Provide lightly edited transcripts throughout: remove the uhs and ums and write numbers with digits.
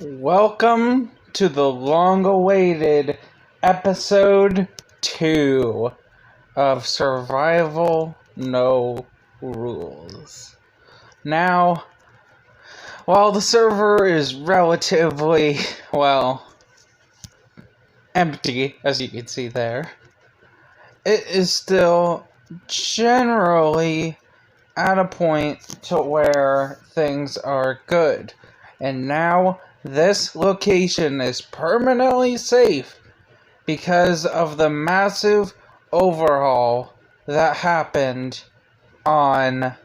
Welcome to the long-awaited episode 2 of Survival No Rules. Now, while the server is relatively, empty, as you can see there, it is still generally at a point to where things are good. And now, this location is permanently safe because of the massive overhaul that happened when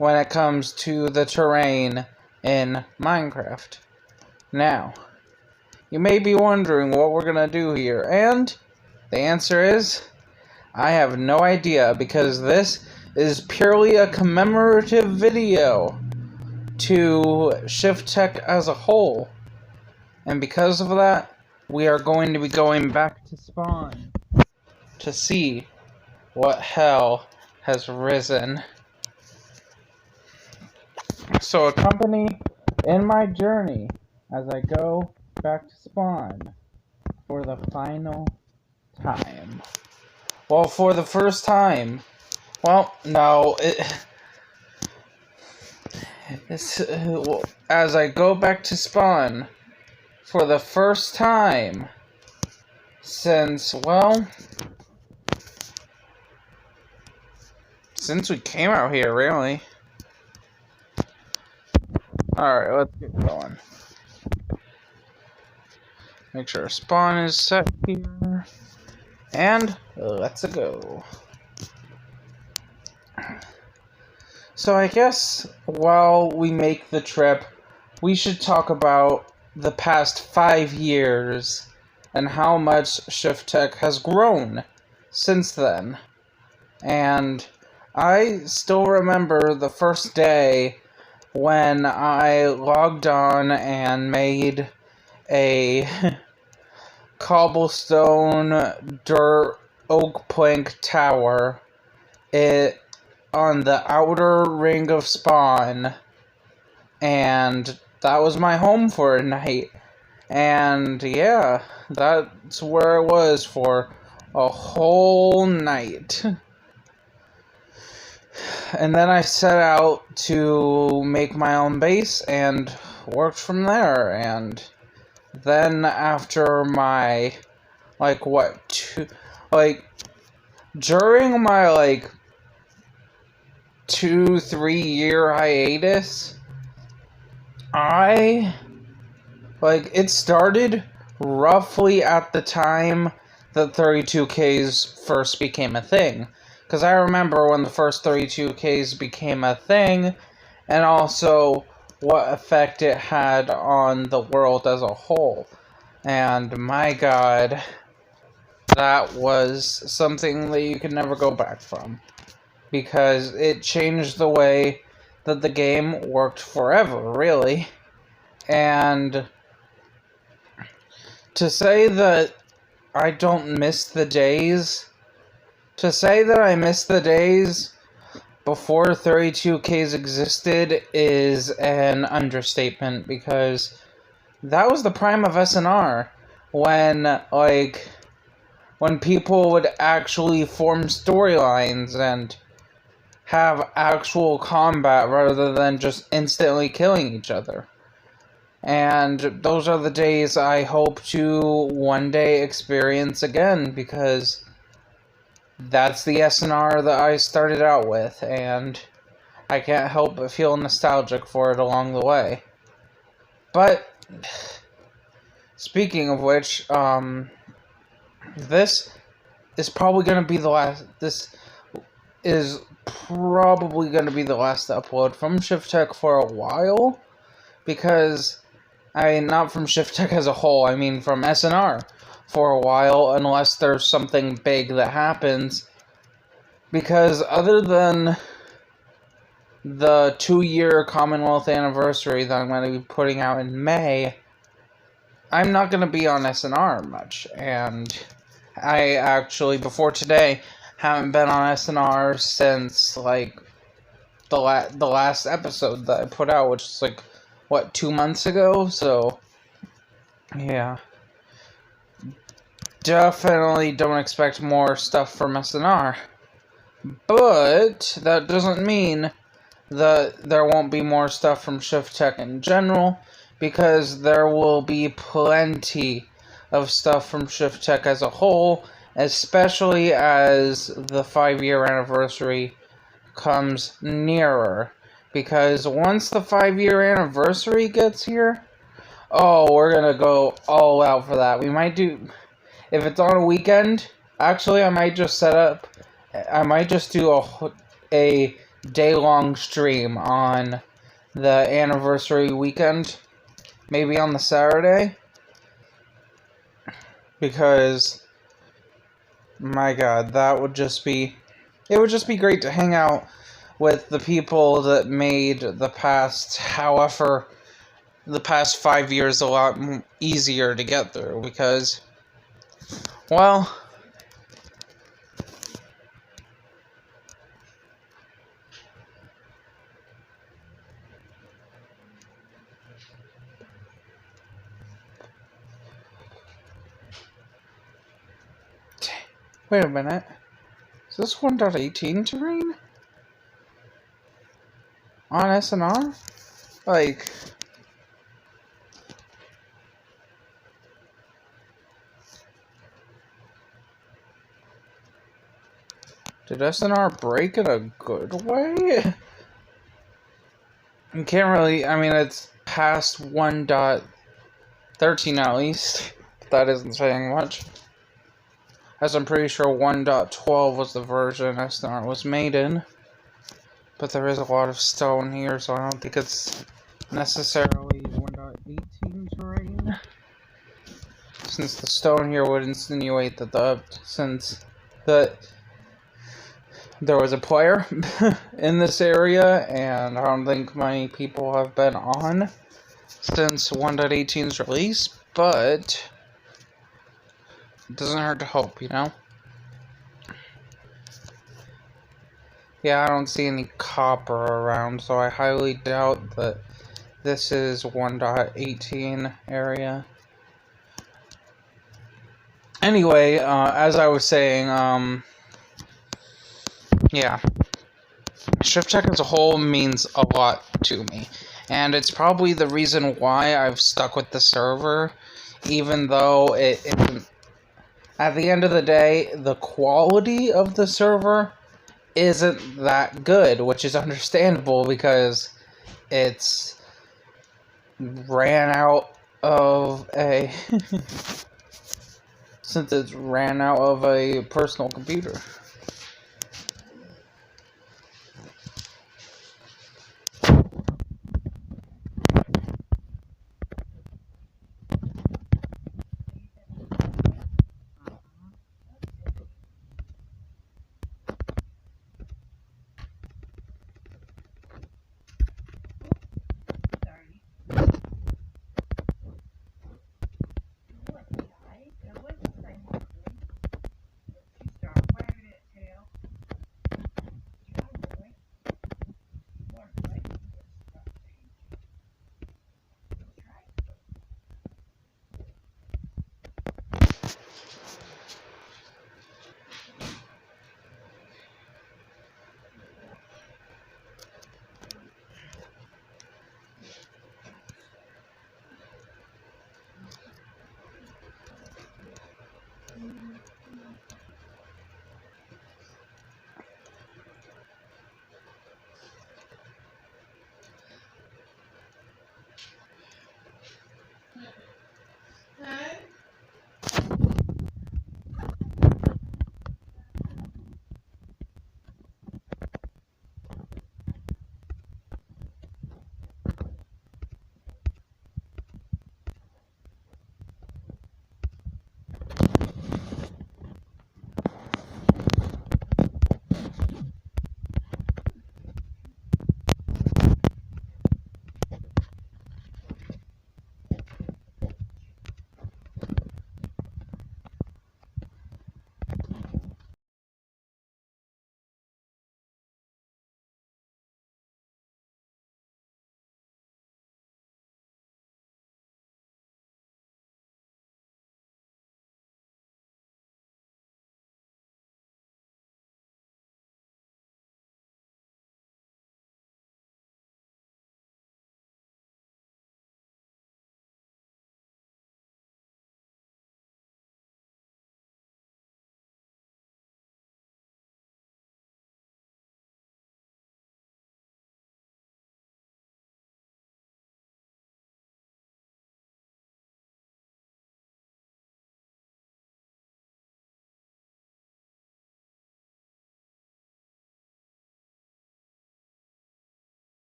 it comes to the terrain in Minecraft. Now, you may be wondering what we're gonna do here, and the answer is, I have no idea, because this is purely a commemorative video to Shifttech as a whole. And because of that, we are going to be going back to spawn to see what hell has risen. So accompany in my journey as I go back to spawn for the final time. Well, for the first time. Well, no, as I go back to spawn for the first time since we came out here, really. Alright, let's get going. Make sure spawn is set here. And let's go. So I guess while we make the trip, we should talk about the past 5 years and how much Shifttech has grown since then. And I still remember the first day when I logged on and made a cobblestone dirt oak plank tower on the outer ring of spawn, and that was my home for a night. And yeah, that's where I was for a whole night. And then I set out to make my own base and worked from there. And then after my during my 2-3 year hiatus, it started roughly at the time that 32Ks first became a thing. Because I remember when the first 32Ks became a thing, and also what effect it had on the world as a whole. And my god, that was something that you could never go back from. Because it changed the way that the game worked forever, really. And to say that I don't miss the days, to say that I miss the days before 32Ks existed is an understatement, because that was the prime of SNR, when people would actually form storylines and have actual combat rather than just instantly killing each other. And those are the days I hope to one day experience again, because that's the SNR that I started out with, and I can't help but feel nostalgic for it along the way. But speaking of which, this is probably going to be the last upload from Shifttech for a while, because, not from Shifttech as a whole, I mean from SNR for a while, unless there's something big that happens, because other than the 2-year Commonwealth anniversary that I'm going to be putting out in May, I'm not going to be on SNR much, and I actually, before today, haven't been on SNR since, the last episode that I put out, which is, what, 2 months ago? So, yeah. Definitely don't expect more stuff from SNR. But that doesn't mean that there won't be more stuff from Shifttech in general, because there will be plenty of stuff from Shifttech as a whole, especially as the 5-year anniversary comes nearer. Because once the 5-year anniversary gets here, oh, we're gonna go all out for that. We might do, if it's on a weekend, actually, I might just do a day-long stream on the anniversary weekend, maybe on the Saturday, because, my god, it would just be great to hang out with the people that made the past 5 years a lot easier to get through, because, well, wait a minute. Is this 1.18 terrain? On SNR? Like, did SNR break in a good way? You can't really, I mean, it's past 1.13 at least. That isn't saying much. As I'm pretty sure 1.12 was the version SNR was made in. But there is a lot of stone here, so I don't think it's necessarily 1.18 terrain. Since the stone here would insinuate that since there was a player in this area, and I don't think many people have been on since 1.18's release, but it doesn't hurt to hope, you know? Yeah, I don't see any copper around, so I highly doubt that this is 1.18 area. Anyway, as I was saying, yeah. Shifttech as a whole means a lot to me. And it's probably the reason why I've stuck with the server, even though it isn't. At the end of the day, the quality of the server isn't that good, which is understandable because it's ran out of a since it's ran out of a personal computer.